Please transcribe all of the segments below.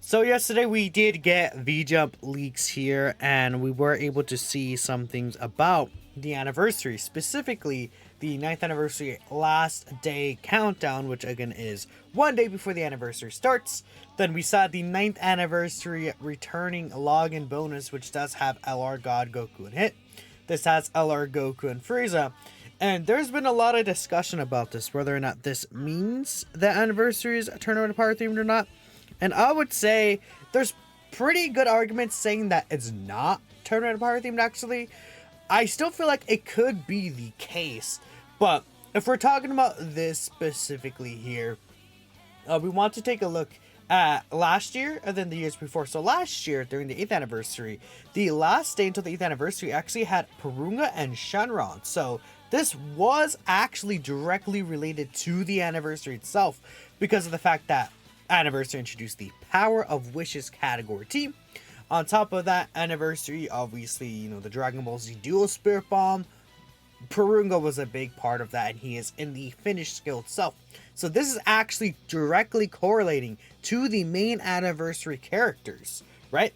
So yesterday we did get V-Jump leaks here, and we were able to see some things about the anniversary, specifically the ninth anniversary last day countdown, which again is one day before the anniversary starts. Then we saw the ninth anniversary returning login bonus, which does have LR God Goku and Hit. This has LR Goku and Frieza. And there's been a lot of discussion about this, whether or not this means the anniversary is Tournament of Power themed or not. And I would say there's pretty good arguments saying that it's not Tournament of Power themed, actually. I still feel like it could be the case. But if we're talking about this specifically here, we want to take a look at last year and then the years before. So last year, during the 8th anniversary, the last day until the 8th anniversary actually had Porunga and Shenron. So this was actually directly related to the anniversary itself because of the fact that Anniversary introduced the Power of Wishes category team. On top of that, Anniversary, obviously, the Dragon Ball Z Dual Spirit Bomb. Porunga was a big part of that, and he is in the finished skill itself. So this is actually directly correlating to the main Anniversary characters, right?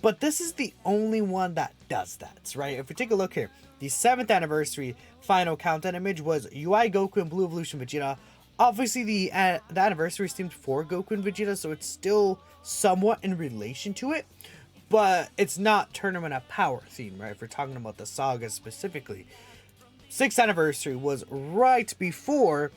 But this is the only one that does that, right? If we take a look here, the 7th Anniversary final countdown image was UI Goku and Blue Evolution Vegeta. Obviously, the anniversary is themed for Goku and Vegeta, so it's still somewhat in relation to it, but it's not Tournament of Power theme, right? If we're talking about the saga specifically. 6th anniversary was right before.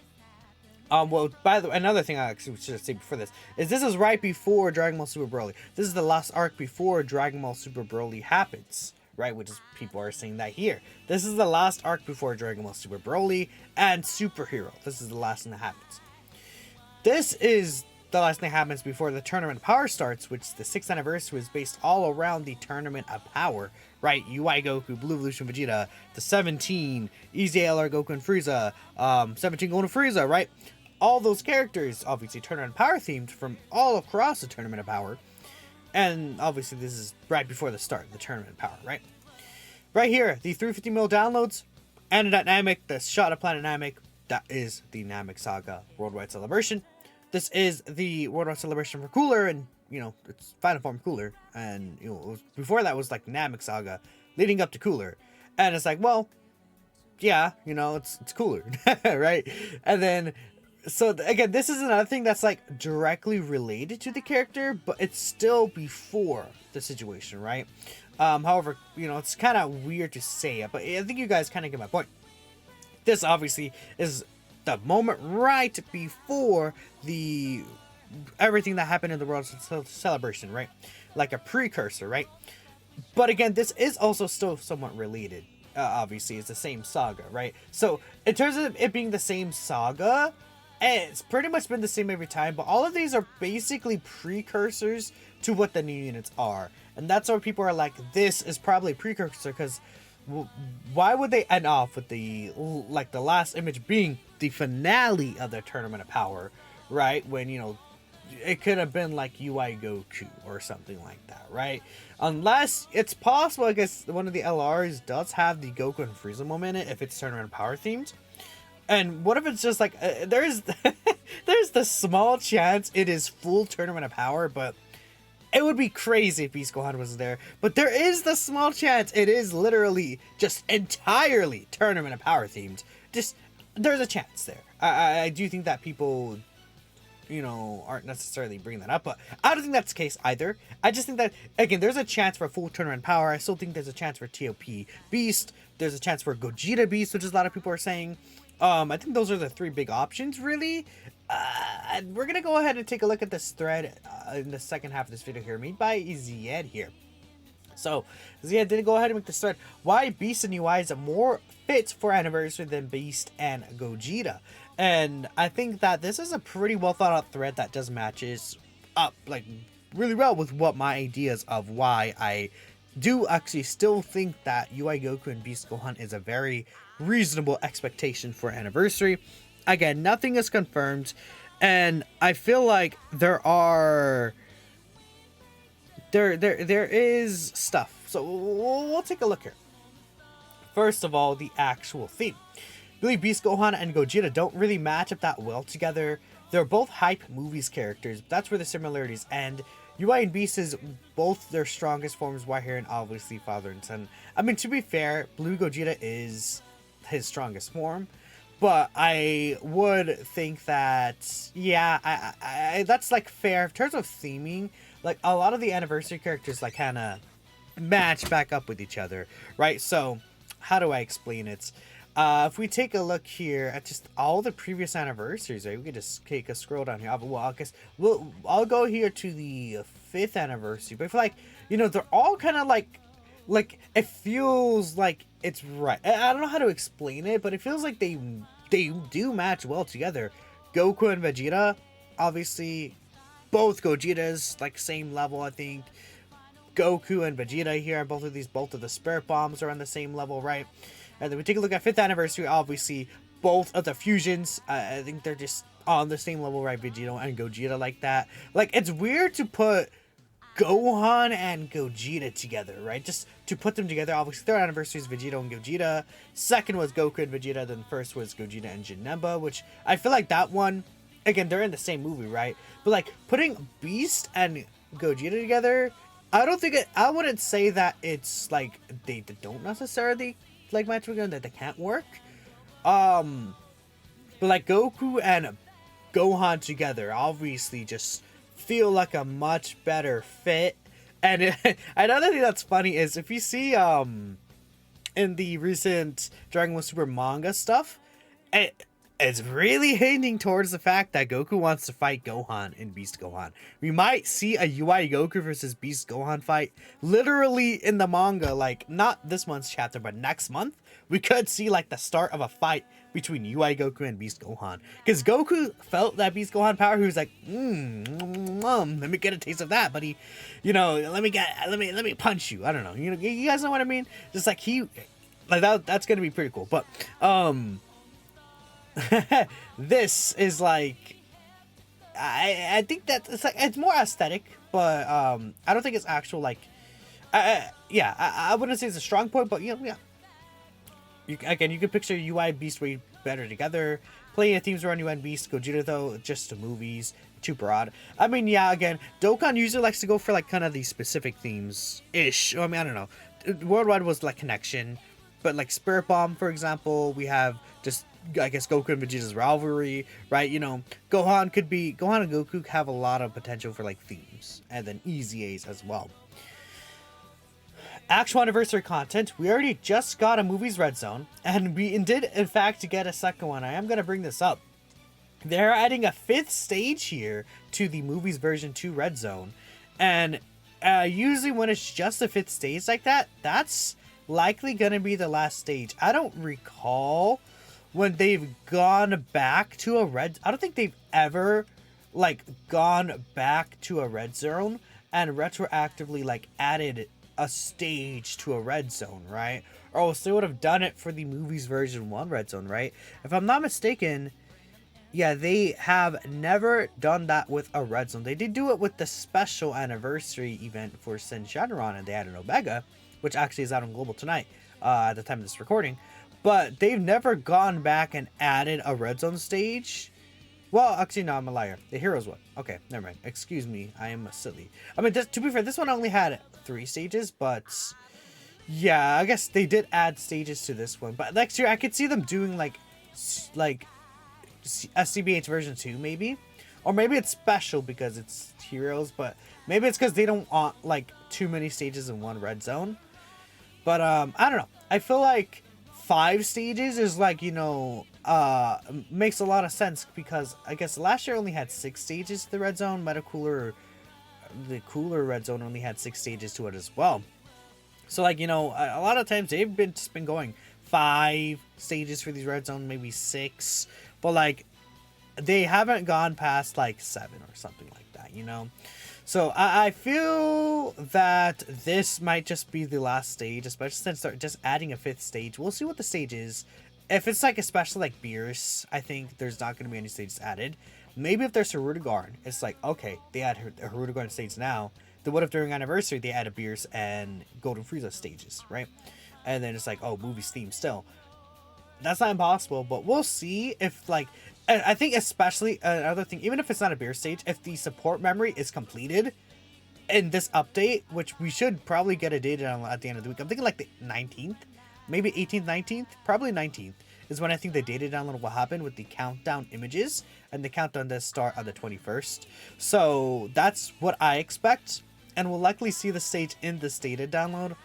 Well, by the way, another thing I actually should say before this is right before Dragon Ball Super Broly. This is the last arc before Dragon Ball Super Broly happens, right? Which is, people are saying that here. This is the last arc before Dragon Ball Super Broly and Superhero. This is the last thing that happens. This is the last thing that happens before the Tournament of Power starts, which the 6th anniversary was based all around the Tournament of Power, right? UI Goku, Blue Evolution Vegeta, the 17, EZLR Goku and Frieza, 17 going to Frieza, right? All those characters, obviously Tournament of Power themed from all across the Tournament of Power. And obviously this is right before the start of the Tournament of Power, right? Right here, the 350 mil downloads, and Namek, the shot of Planet Namek, that is the Namek Saga Worldwide Celebration. This is the Worldwide Celebration for Cooler, and, it's Final Form Cooler. And, before that was like Namek Saga, leading up to Cooler. And it's like, well, yeah, it's Cooler, right? And then, so again, this is another thing that's like directly related to the character, but it's still before the situation, right? However, it's kind of weird to say it, but I think you guys kind of get my point. This obviously is the moment right before the everything that happened in the World Celebration, right? Like a precursor, right? But again, this is also still somewhat related. Obviously, it's the same saga, right? So in terms of it being the same saga, it's pretty much been the same every time, but all of these are basically precursors to what the new units are. And that's why people are like, this is probably a precursor, because why would they end off with the last image being the finale of the Tournament of Power, right? When, it could have been like UI Goku or something like that, right? Unless it's possible, I guess one of the LRs does have the Goku and Frieza moment in it if it's Tournament of Power themed. And what if it's just like, there's the small chance it is full Tournament of Power, but it would be crazy if Beast Gohan was there. But there is the small chance it is literally just entirely Tournament of Power themed. Just, there's a chance there. I do think that people, aren't necessarily bringing that up, but I don't think that's the case either. I just think that, again, there's a chance for full Tournament of Power. I still think there's a chance for TOP Beast. There's a chance for Gogeta Beast, which is a lot of people are saying. I think those are the three big options, really. We're gonna go ahead and take a look at this thread in the second half of this video here, made by Zied here. So, Zied did go ahead and make this thread. Why Beast and UI is more fit for Anniversary than Beast and Gogeta? And I think that this is a pretty well thought out thread that does matches up, like, really well with what my ideas of why I do actually still think that UI Goku and Beast Gohan is a very reasonable expectation for Anniversary. Again, nothing is confirmed, and I feel like there is stuff. So we'll take a look here. First of all, the actual theme. I believe Beast Gohan and Gogeta don't really match up that well together. They're both hype movies characters. That's where the similarities end. UI and Beast is both their strongest forms right here, and obviously father and son. I mean, to be fair, Blue Gogeta is his strongest form, but I would think that, yeah, that's like fair in terms of theming. Like a lot of the anniversary characters like kind of match back up with each other, right? So how do I explain it? If we take a look here at just all the previous anniversaries, right? We could just take a scroll down here. Well, I guess I'll go here to the 5th anniversary. But I feel like, you know, they're all kind of like it feels like it's right. I don't know how to explain it, but it feels like they do match well together. Goku and Vegeta, obviously, both Gogetas like same level, I think. Goku and Vegeta here, both of the spirit bombs are on the same level, right? And then we take a look at 5th anniversary, obviously, both of the fusions, I think they're just on the same level, right? Vegeta and Gogeta like that. Like, it's weird to put Gohan and Gogeta together, right? Just to put them together. Obviously, 3rd anniversary is Vegeta and Gogeta. 2nd was Goku and Vegeta. Then 1st was Gogeta and Janemba, which I feel like that one, again, they're in the same movie, right? But, like, putting Beast and Gogeta together, I wouldn't say that it's, like, they don't necessarily, like, match together, that they can't work. But, like, Goku and Gohan together obviously just feel like a much better fit. And another thing that's funny is if you see in the recent Dragon Ball Super manga stuff, it's really hinting towards the fact that Goku wants to fight Gohan in Beast Gohan. We might see a UI Goku versus Beast Gohan fight literally in the manga, like not this month's chapter, but next month. We could see like the start of a fight between UI Goku and Beast Gohan. Because Goku felt that Beast Gohan power, he was like, let me get a taste of that, buddy. You know, let me punch you. I don't know. You guys know what I mean? Just like that's gonna be pretty cool. But this is like, I think that it's like, it's more aesthetic, but I don't think it's actual like, I wouldn't say it's a strong point, but yeah. You can picture UI Beast way better together. Plenty of themes around UI and Beast. Gogeta though, just the movies, too broad. I mean, yeah, again, Dokkan usually likes to go for like kind of these specific themes ish. I mean, I don't know. Worldwide was like connection, but like Spirit Bomb, for example, we have just, I guess, Goku and Vegeta's rivalry, right? You know, Gohan and Goku have a lot of potential for like themes, and then Easy A's as well. Actual anniversary content, we already just got a Movies Red Zone, and we did in fact get a second one. I am going to bring this up. They're adding a 5th stage here to the Movies version 2 Red Zone, and usually when it's just a 5th stage like that, that's likely going to be the last stage. I don't recall when they've gone back to a red, I don't think they've ever like gone back to a red zone and retroactively like added a stage to a red zone, right? Or else they would have done it for the Movies version 1 red zone, right? If I'm not mistaken, yeah, they have never done that with a red zone. They did do it with the special anniversary event for Sin Shenron, and they added Omega, which actually is out on Global tonight at the time of this recording. But they've never gone back and added a red zone stage. Well, actually, no, I'm a liar. The Heroes one. Okay, never mind. Excuse me, I am silly. I mean, to be fair, this one only had 3 stages, but yeah, I guess they did add stages to this one. But next year, I could see them doing like a CBH version 2, maybe. Or maybe it's special because it's Heroes, but maybe it's because they don't want like too many stages in one red zone. But I don't know. I feel like 5 stages is like, you know, makes a lot of sense because I guess last year only had 6 stages to the red zone. The cooler red zone only had 6 stages to it as well. So like, you know, a lot of times they've just been going 5 stages for these red zone, maybe 6, but like they haven't gone past like 7 or something like that, you know. So I feel that this might just be the last stage, especially since they're just adding a 5th stage. We'll see what the stage is. If it's like especially like Beerus, I think there's not going to be any stages added. Maybe if there's Hirudegarn, it's like, okay, they add a Hirudegarn stage now. Then what if during anniversary they add a Beerus and Golden Frieza stages, right? And then it's like, oh, movie's theme still. That's not impossible, but we'll see if like, I think especially another thing, even if it's not a Beerus stage, if the support memory is completed, in this update, which we should probably get a data download at the end of the week. I'm thinking like the 19th, maybe 18th, 19th, probably 19th is when I think the data download will happen with the countdown images, and the countdown does start on the 21st. So that's what I expect, and we'll likely see the stage in this data download.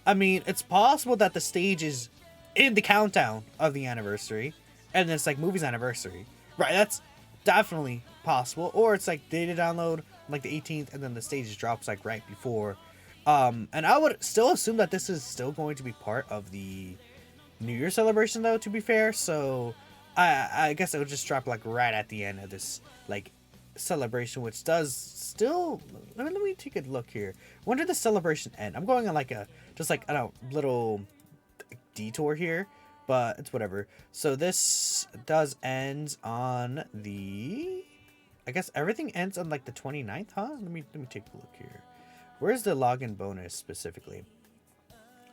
I mean, it's possible that the stage is in the countdown of the anniversary, and then it's like movie's anniversary, right? That's definitely possible. Or it's like data download like the 18th, and then the stage drops like right before. And I would still assume that this is still going to be part of the New Year celebration, though, to be fair. So I guess it would just drop like right at the end of this like celebration, which does still. Let me take a look here. When did the celebration end? I'm going on like a just like I don't know, little detour here, but it's whatever. So this does end on the, I guess everything ends on like the 29th, huh? Let me take a look here. Where's the login bonus specifically?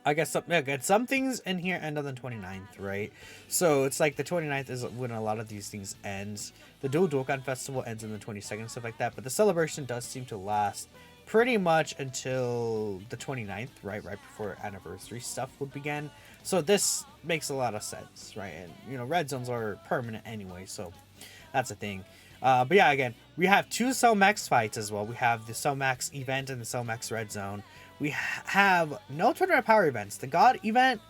I guess some things in here end on the 29th, right? So it's like the 29th is when a lot of these things ends. The DOKKAN festival ends on the 22nd and stuff like that, but the celebration does seem to last pretty much until the 29th, right before anniversary stuff would begin. So this makes a lot of sense, right? And you know, red zones are permanent anyway, so that's a thing. But yeah, again, we have two Cellmax fights as well. We have the Cellmax event and the Cellmax red zone. We have no tournament of power events. The God event,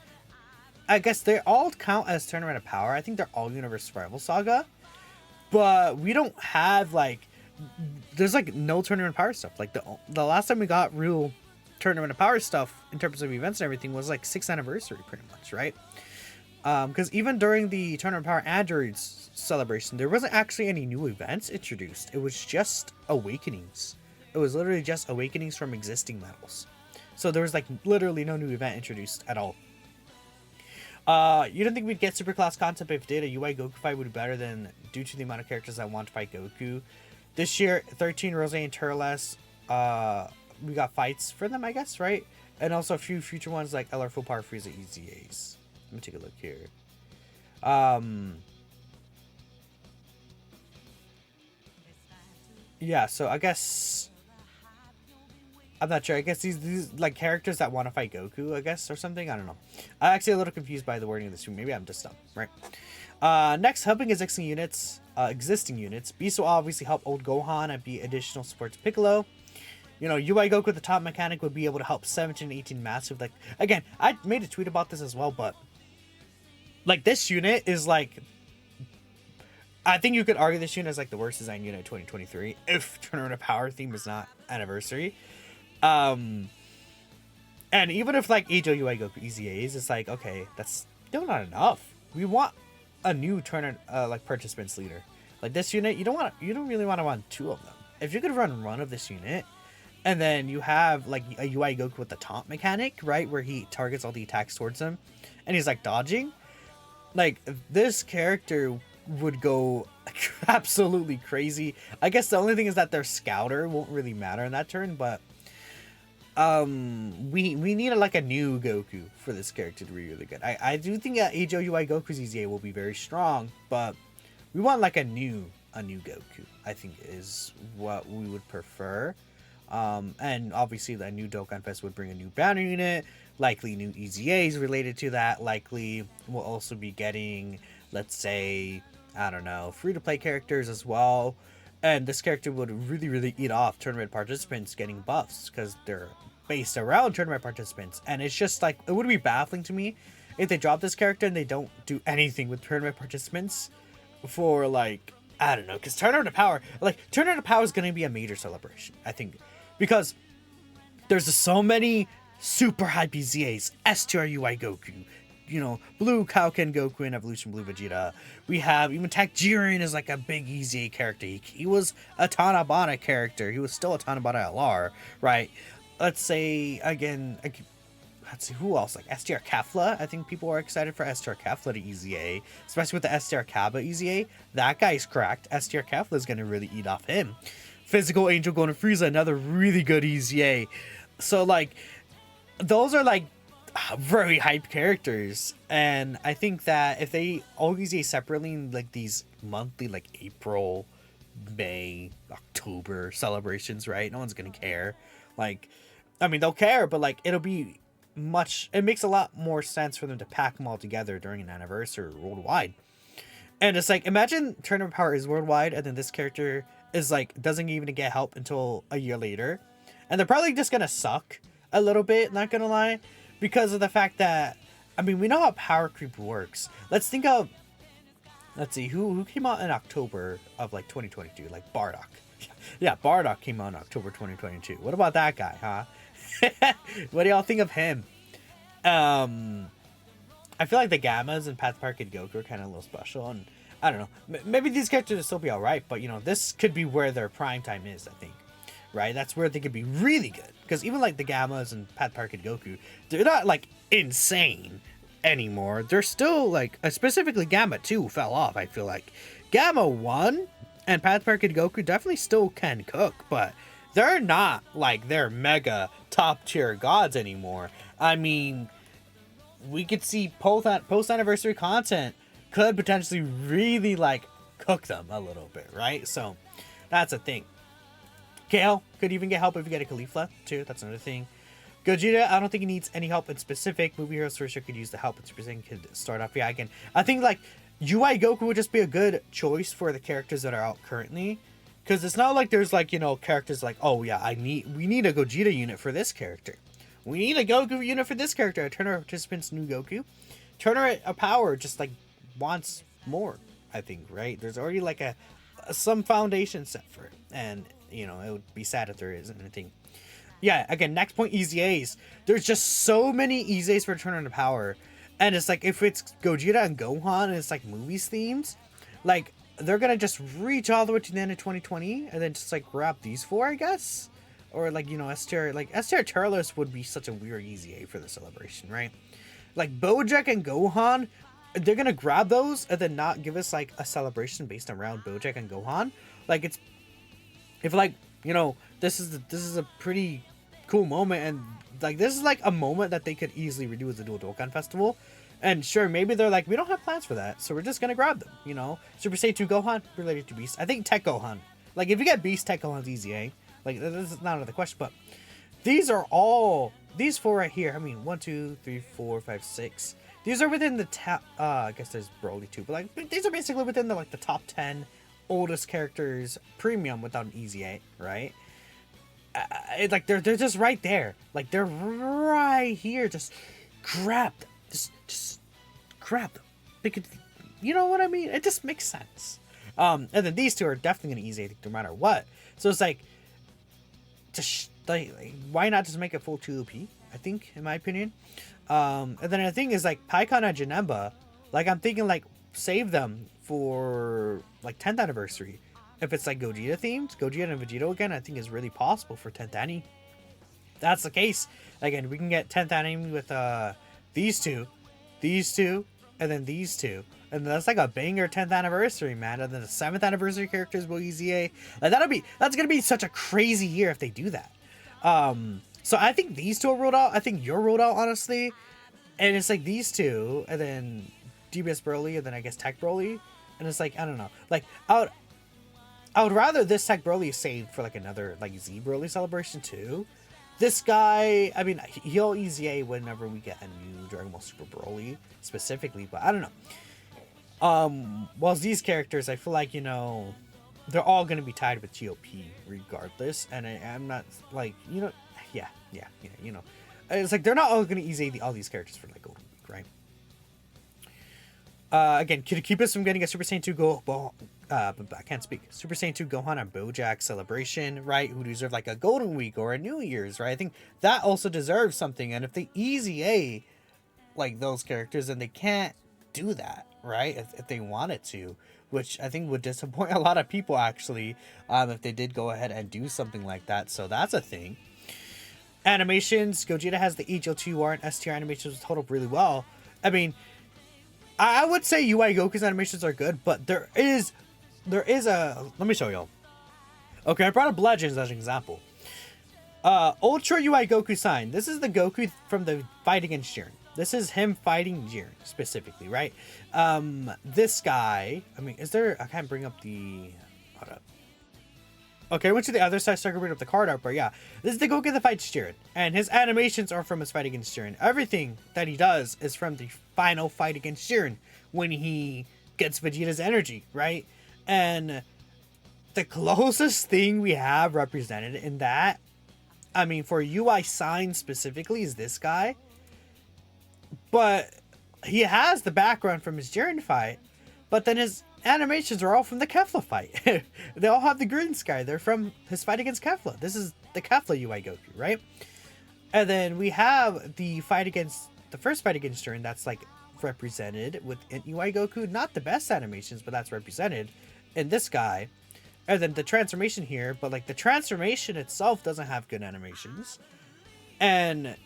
I guess they all count as tournament of power. I think they're all Universe Survival Saga, but we don't have like, there's like no tournament of power stuff. Like the last time we got real tournament of power stuff in terms of events and everything was like 6th anniversary, pretty much, right? Because even during the tournament of power androids celebration, there wasn't actually any new events introduced. It was just awakenings. It was literally just awakenings from existing medals. So there was like literally no new event introduced at all. You don't think we'd get Superclass concept if did a UI Goku fight would be better than due to the amount of characters that want to fight Goku? This year, 13 Rose and Turles, we got fights for them, I guess, right? And also a few future ones like LR Full Power Frieza EZAs. Let me take a look here. Yeah, so I guess I'm not sure. I guess these like characters that want to fight Goku, I guess, or something. I don't know. I'm actually a little confused by the wording of this room. Maybe I'm just dumb, right? Next, helping existing units. Beast will obviously help old Gohan and be additional support to Piccolo. You know, UI Goku with the top mechanic would be able to help 17 and 18 massive. Like, again, I made a tweet about this as well, but like this unit is like, I think you could argue this unit is like the worst design unit of 2023 if Tournament of Power theme is not anniversary. And even if like Age UI Goku EZAs, it's like, okay, that's still not enough. We want a new tournament like participants leader. Like this unit, you don't really want to run two of them. If you could run one of this unit, and then you have like a UI Goku with the taunt mechanic, right, where he targets all the attacks towards him, and he's like dodging. Like this character would go absolutely crazy. I guess the only thing is that their scouter won't really matter in that turn, but we need like a new Goku for this character to be really good. I do think that Age UI Goku's EZA will be very strong, but we want like a new Goku, I think is what we would prefer. And obviously the new Dokkan Fest would bring a new banner unit, likely new EZAs related to that. Likely we'll also be getting, let's say, I don't know, free-to-play characters as well. And this character would really eat off tournament participants getting buffs because they're based around tournament participants. And it's just like, it would be baffling to me if they drop this character and they don't do anything with tournament participants for like, I don't know, because Tournament of Power is going to be a major celebration, I think, because there's just so many super hype EZAs, STR UI Goku, you know, Blue Kaioken Goku and Evolution Blue Vegeta. We have even Tech Jiren is like a big EZA character. He was a Tanabata character. He was still a Tanabata LR, right? Let's say, again, let's see, who else? Like STR Kefla. I think people are excited for STR Kefla to EZA, especially with the STR Kaba EZA. That guy's cracked. STR Kefla is going to really eat off him. Physical Angel Golden Frieza, another really good EZA. So, like, those are, like, very hype characters. And I think that if they all EZA separately in, like, these monthly, like, April, May, October celebrations, right? No one's gonna care. Like, I mean, they'll care, but like, it'll be it makes a lot more sense for them to pack them all together during an anniversary worldwide. And it's like, imagine Tournament of Power is worldwide, and then this character is like, doesn't even get help until a year later. And they're probably just gonna suck a little bit, not gonna lie, because of the fact that, I mean, we know how power creep works. Let's think of, let's see, who came out in October of like 2022, like Bardock. Yeah, Bardock came out in October 2022. What about that guy, huh? What do y'all think of him? I feel like the Gammas and Path Park and Goku are kind of a little special, and I don't know. Maybe these characters will still be alright, but you know, this could be where their prime time is, I think. Right? That's where they could be really good. Because even like the Gammas and Path Park and Goku, they're not like insane anymore. They're still like, specifically Gamma 2 fell off, I feel like. Gamma 1 and Path Park and Goku definitely still can cook, but they're not like they're mega top tier gods anymore. I mean, we could see post anniversary content could potentially really like cook them a little bit, right? So that's a thing. Kale could even get help if you get a Caulifla too. That's another thing. Gogeta, I don't think he needs any help in specific. Movie Heroes for sure could use the help in specific. Could start off. Yeah, again, I think like UI Goku would just be a good choice for the characters that are out currently. Because it's not like there's like, you know, characters like, oh yeah, we need a Gogeta unit for this character. We need a Goku unit for this character. A Turner Participants New Goku. Turner a Power just like wants more, I think, right? There's already like some foundation set for it. And, you know, it would be sad if there isn't anything. Yeah, again, next point, Easy A's. There's just so many Easy A's for Turner to Power. And it's like, if it's Gogeta and Gohan and it's like movies themes, like, they're gonna just reach all the way to the end of 2020 and then just like grab these four, I guess. Or like, you know, S-Tier Turles would be such a weird Easy A for the celebration, right? Like Bojack and Gohan, they're gonna grab those and then not give us like a celebration based around Bojack and Gohan. Like, it's, if like, you know, this is a pretty cool moment, and like this is like a moment that they could easily redo as a dual Dokkan festival. And sure, maybe they're like, we don't have plans for that, so we're just gonna grab them, you know? Super Saiyan 2 Gohan related to Beast. I think Tech Gohan. Like, if you get Beast, Tech Gohan's easy, eh? Like, this is not another question, but these four right here. I mean, 1, 2, 3, 4, 5, 6. These are within the top. I guess there's Broly too, but like these are basically within the like the top 10 oldest characters premium without an easy A, right? It's like they're just right there. Like, they're right here. Just grab them. Just grab them. They could, you know what I mean? It just makes sense. And then these two are definitely gonna easy, I think, no matter what. So it's like, just like why not just make it full 2OP? I think, in my opinion. And then the thing is like Pikkon and Janemba, like I'm thinking like save them for like 10th anniversary. If it's like Gogeta themed, Gogeta and Vegito again, I think is really possible for 10th Annie. That's the case. Again, we can get 10th Annie with these two, and then these two. And that's like a banger 10th anniversary, man. And then the 7th anniversary characters will EZA. Like, that's gonna be such a crazy year if they do that. So I think these two are rolled out. I think you're rolled out, honestly. And it's like these two, and then DBS Broly, and then I guess Tech Broly. And it's like, I don't know. Like, I would rather this Tech Broly saved for like another like Z Broly celebration too. This guy, I mean, he'll EZA whenever we get a new Dragon Ball Super Broly specifically, but I don't know. Whilst these characters, I feel like, you know, they're all going to be tied with GOP regardless, and I'm not like, you know, yeah, you know, it's like they're not all going to EZA all these characters for like Golden Week, right? Again, could keep us from getting a Super Saiyan 2 I can't speak. Super Saiyan 2 Gohan and Bojack celebration, right? Who deserve like a Golden Week or a New Year's, right? I think that also deserves something. And if they EZA like those characters, then they can't do that, right? If they wanted to, which I think would disappoint a lot of people actually, if they did go ahead and do something like that. So that's a thing. Animations, Gogeta has the HO2R and S tier animations hold up really well. I mean, I would say UI Goku's animations are good, but there is a, let me show y'all. Okay, I brought up Legends as an example. Ultra UI Goku sign. This is the Goku from the fight against Jiren. This is him fighting Jiren specifically, right? This guy, I mean, is there, I can't bring up the, hold up. Okay, I went to the other side, started reading up the card art, but yeah, this is the Goku that fights Jiren, and his animations are from his fight against Jiren. Everything that he does is from the final fight against Jiren when he gets Vegeta's energy, right? And the closest thing we have represented in that, I mean, for UI sign specifically, is this guy, but he has the background from his Jiren fight, but then his animations are all from the Kefla fight. They all have the green sky. They're from his fight against Kefla. This is the Kefla UI Goku, right? And then we have the fight against the first fight against Jiren that's like represented with UI Goku. Not the best animations, but that's represented in this guy. And then the transformation here, but like the transformation itself doesn't have good animations. And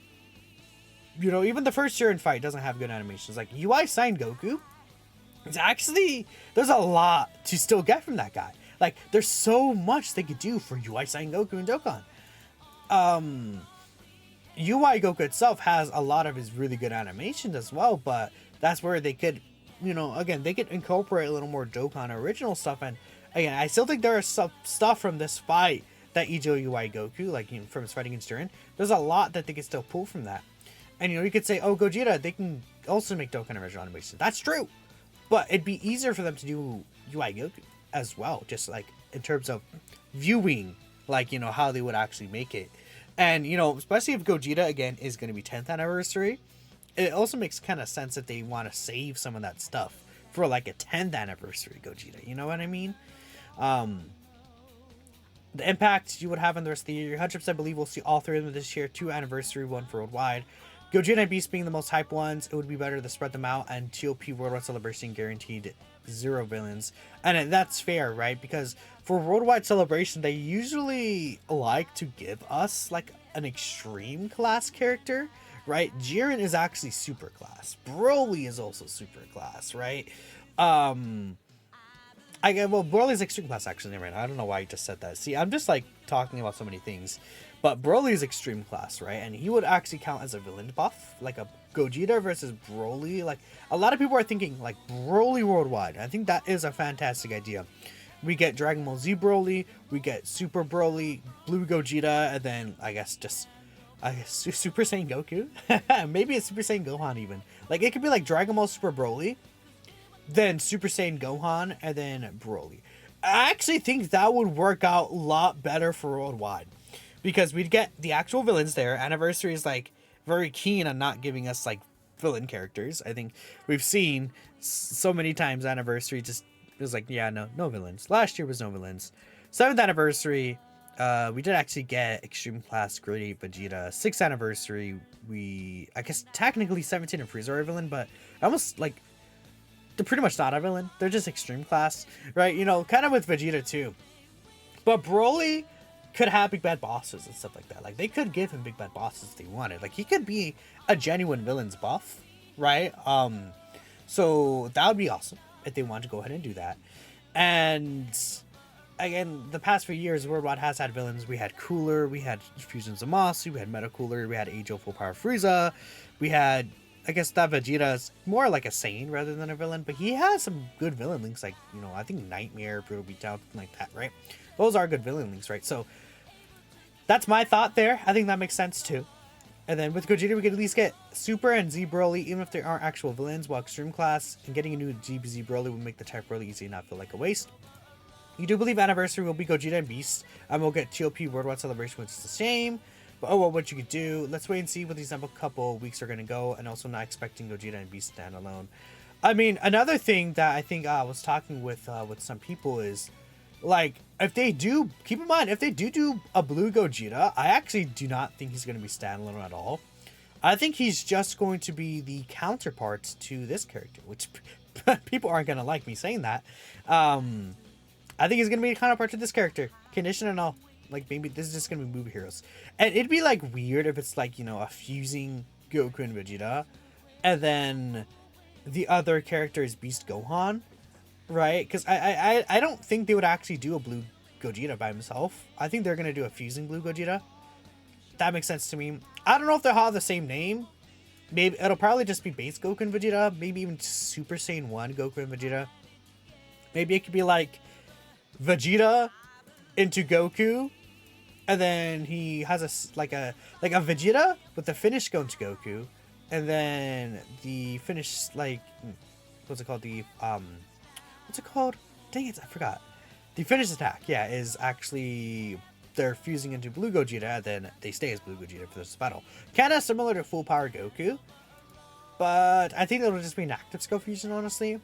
you know, even the first Jiren fight doesn't have good animations. Like UI Sign Goku, it's actually, there's a lot to still get from that guy. Like, there's so much they could do for UI Sign Goku and Dokkan. UI Goku itself has a lot of his really good animations as well, but that's where they could, you know, again, they could incorporate a little more Dokkan original stuff. And again, I still think there is some stuff from this fight that Ijo UI Goku, like, you know, from his fight against Jiren, there's a lot that they could still pull from that. And, you know, you could say, oh, Gogeta, they can also make Dokkan original animations. That's true. But it'd be easier for them to do UI Goku as well, just like in terms of viewing, like, you know, how they would actually make it. And, you know, especially if Gogeta, again, is going to be 10th anniversary, it also makes kind of sense that they want to save some of that stuff for like a 10th anniversary Gogeta. You know what I mean? The impact you would have on the rest of the year, 100% believe we'll see all three of them this year, 2 anniversary, 1 for worldwide. Gogeta and Beast being the most hyped ones, it would be better to spread them out, and TOP Worldwide Celebration guaranteed 0 villains. And that's fair, right? Because for Worldwide Celebration, they usually like to give us like an extreme class character, right? Jiren is actually super class. Broly is also super class, right? Well, Broly's extreme class actually, right? I don't know why I just said that. See, I'm just like talking about so many things. But Broly is extreme class, right? And he would actually count as a villain buff, like a Gogeta versus Broly. Like, a lot of people are thinking like Broly worldwide. I think that is a fantastic idea. We get Dragon Ball Z Broly, we get Super Broly, Blue Gogeta, and then I guess Super Saiyan Goku. Maybe it's Super Saiyan Gohan even. Like, it could be like Dragon Ball Super Broly, then Super Saiyan Gohan, and then Broly. I actually think that would work out a lot better for worldwide. Because we'd get the actual villains there. Anniversary is like very keen on not giving us like villain characters. I think we've seen so many times Anniversary just was like, yeah, no villains. Last year was no villains. 7th anniversary, we did actually get Extreme Class Great Vegeta. 6th anniversary, I guess technically 17 and Frieza are a villain, but almost like they're pretty much not a villain. They're just Extreme Class, right? You know, kind of with Vegeta too. But Broly could have big bad bosses and stuff like that. Like, they could give him big bad bosses if they wanted. Like, he could be a genuine villain's buff, right? So that would be awesome if they wanted to go ahead and do that. And again, the past few years, Worldwide has had villains. We had Cooler, we had Fusion Zamasu, we had Meta Cooler, we had Age of Full Power Frieza, we had, I guess that Vegeta is more like a Saiyan rather than a villain, but he has some good villain links, like, you know, I think Nightmare, Brutal Beatdown, something like that, right? Those are good villain links, right? So that's my thought there. I think that makes sense too. And then with Gogeta, we could at least get Super and Z Broly, even if they aren't actual villains, while Extreme Class and getting a new DBZ Broly would make the type Broly easy and not feel like a waste. You do believe Anniversary will be Gogeta and Beast, and we'll get TOP Worldwide Celebration, which is the same. But oh well, what you could do. Let's wait and see what these couple weeks are going to go, and also not expecting Gogeta and Beast standalone. I mean, another thing that I think I was talking with some people is, like, if they do, keep in mind, if they do a Blue Gogeta, I actually do not think he's going to be standalone at all. I think he's just going to be the counterpart to this character, which people aren't going to like me saying that. I think he's going to be a counterpart to this character, condition and all. Like, maybe this is just going to be movie heroes. And it'd be, like, weird if it's, like, you know, a fusing Goku and Vegeta, and then the other character is Beast Gohan. Right, because I don't think they would actually do a Blue Gogeta by himself. I think they're going to do a fusing Blue Gogeta. That makes sense to me. I don't know if they'll have the same name. Maybe it'll probably just be base Goku and Vegeta. Maybe even Super Saiyan 1 Goku and Vegeta. Maybe it could be like Vegeta into Goku, and then he has like a Vegeta with the finish going to Goku, and then the finish, like, what's it called? What's it called? Dang it, I forgot. The finish attack, yeah, is actually they're fusing into Blue Gogeta, and then they stay as Blue Gogeta for this battle. Kinda similar to Full Power Goku, but I think it'll just be an active skill fusion, honestly,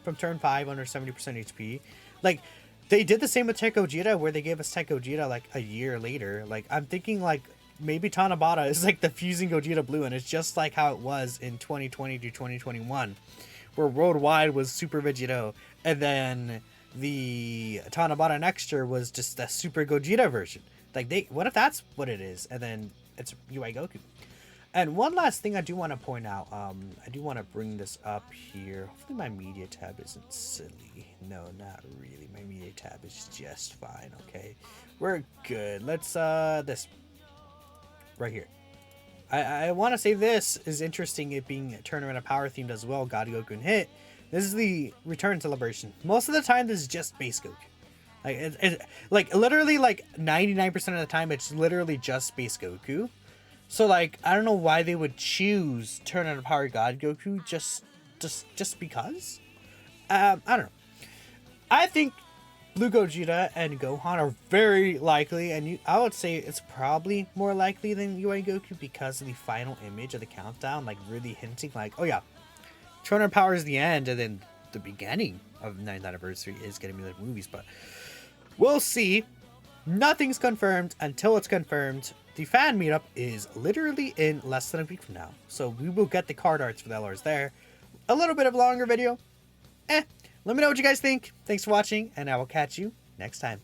from turn 5 under 70% HP. Like, they did the same with Tech Gogeta, where they gave us Tech Gogeta like a year later. Like, I'm thinking like maybe Tanabata is like the fusing Gogeta Blue, and it's just like how it was in 2020 to 2021, where Worldwide was Super Vegito, and then the Tanabata next year was just the Super Gogeta version. Like, what if that's what it is, and then it's UI Goku. And one last thing I do want to point out, I do want to bring this up here. Hopefully my media tab isn't silly. No, not really. My media tab is just fine, okay? We're good. Let's, this. Right here. I want to say this is interesting, it being Tournament of Power themed as well, God Goku and Hit. This is the return celebration. Most of the time, this is just base Goku. Like, like literally, like 99% of the time, it's literally just base Goku. So, like, I don't know why they would choose Tournament of Power God Goku just because. I don't know. I think Blue Gogeta and Gohan are very likely, and I would say it's probably more likely than UI Goku because of the final image of the countdown, like really hinting, like, oh yeah, Tournament of Power is the end, and then the beginning of the 9th anniversary is going to be like movies, but we'll see. Nothing's confirmed until it's confirmed. The fan meetup is literally in less than a week from now, so we will get the card arts for the LRs there. A little bit of a longer video. Let me know what you guys think. Thanks for watching, and I will catch you next time.